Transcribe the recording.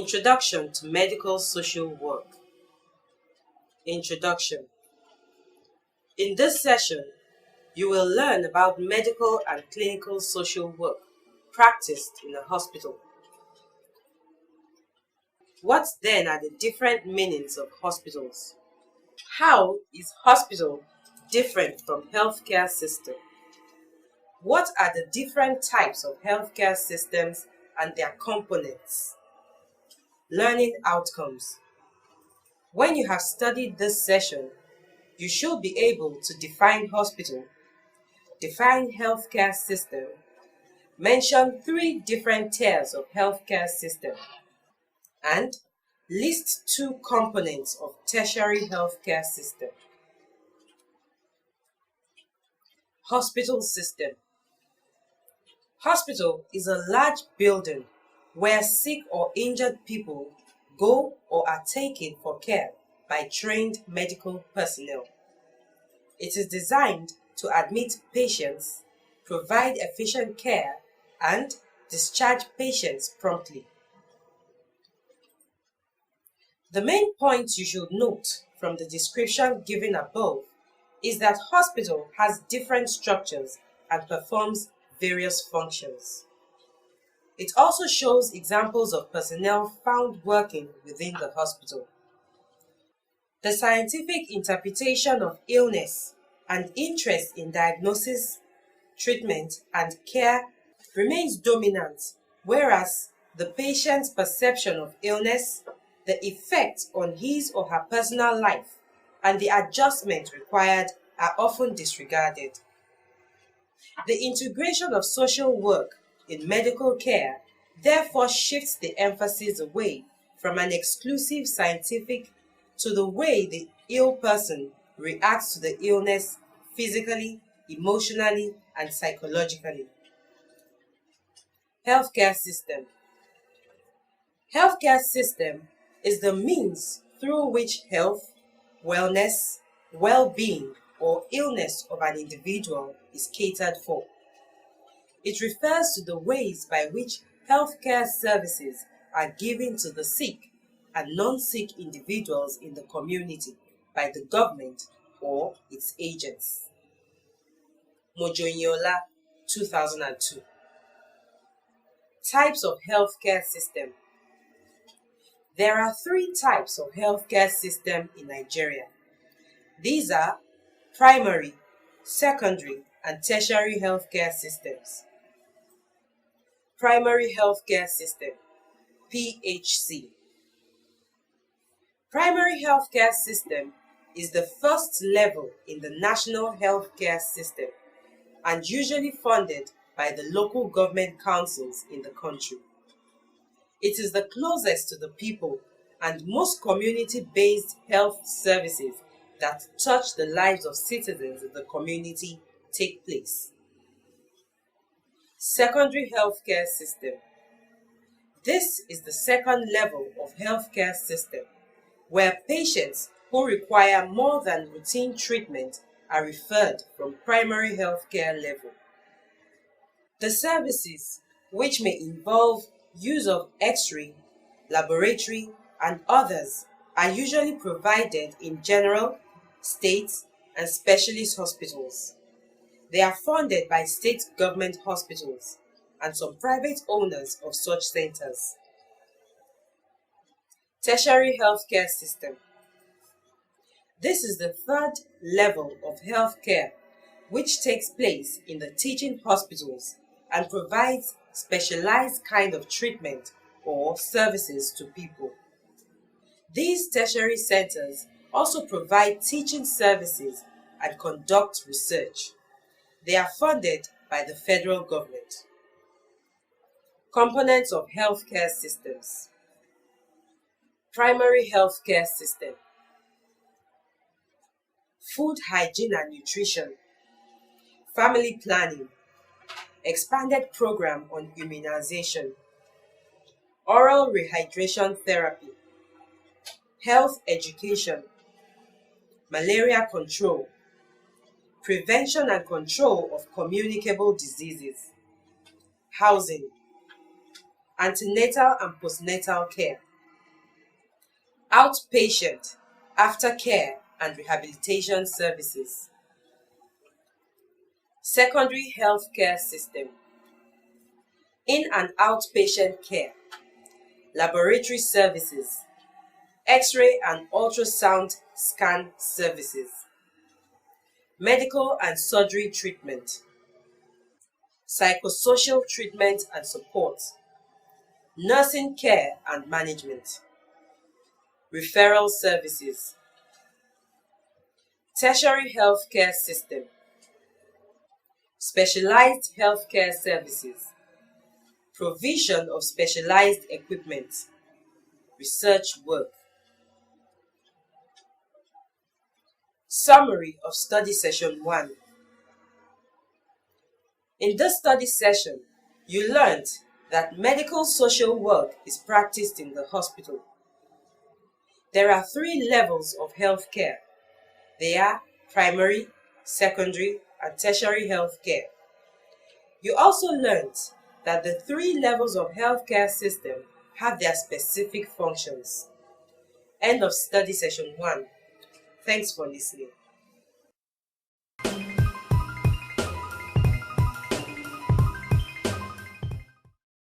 Introduction to Medical Social Work. Introduction. In this session, you will learn about medical and clinical social work practiced in a hospital. What then are the different meanings of hospitals? How is hospital different from healthcare system? What are the different types of healthcare systems and their components? Learning outcomes. When you have studied this session, you should be able to define hospital, define healthcare system, mention 3 different tiers of healthcare system, and list 2 components of tertiary healthcare system. Hospital system. Hospital is a large building where sick or injured people go or are taken for care by trained medical personnel. It is designed to admit patients, provide efficient care, and discharge patients promptly. The main point you should note from the description given above is that hospital has different structures and performs various functions. It also shows examples of personnel found working within the hospital. The scientific interpretation of illness and interest in diagnosis, treatment, and care remains dominant, whereas the patient's perception of illness, the effect on his or her personal life, and the adjustment required are often disregarded. The integration of social work in medical care therefore shifts the emphasis away from an exclusive scientific to the way the ill person reacts to the illness physically, emotionally, and psychologically. Healthcare system. Healthcare system is the means through which health, wellness, well-being, or illness of an individual is catered for. It refers to the ways by which healthcare services are given to the sick and non-sick individuals in the community by the government or its agents. Mojoyinlola, 2002. Types of healthcare system. There are 3 types of healthcare system in Nigeria. These are primary, secondary, and tertiary healthcare systems. Primary healthcare system, PHC. Primary healthcare system is the first level in the national healthcare system and usually funded by the local government councils in the country. It is the closest to the people and most community-based health services that touch the lives of citizens in the community take place. Secondary healthcare system. This is the second level of healthcare system where patients who require more than routine treatment are referred from primary healthcare level. The services, which may involve use of X-ray, laboratory, and others, are usually provided in general, state, and specialist hospitals. They are funded by state government hospitals and some private owners of such centers. Tertiary healthcare system. This is the third level of healthcare which takes place in the teaching hospitals and provides specialized kind of treatment or services to people. These tertiary centers also provide teaching services and conduct research. They are funded by the federal government. Components of healthcare systems. Primary healthcare system. Food hygiene and nutrition. Family planning. Expanded program on immunization. Oral rehydration therapy. Health education. Malaria control. Prevention and control of communicable diseases. Housing. Antenatal and postnatal care. outpatient, aftercare and rehabilitation services, secondary healthcare system, in and outpatient care, laboratory services, X-ray and ultrasound scan services, medical and surgery treatment, psychosocial treatment and support, nursing care and management, referral services, tertiary healthcare system, specialized healthcare services, provision of specialized equipment, research work. Summary of study session 1. In this study session, you learned that medical social work is practiced in the hospital. There are 3 levels of healthcare. They are primary, secondary, and tertiary healthcare. You also learned that the 3 levels of healthcare system have their specific functions. End of study session 1. Thanks for listening.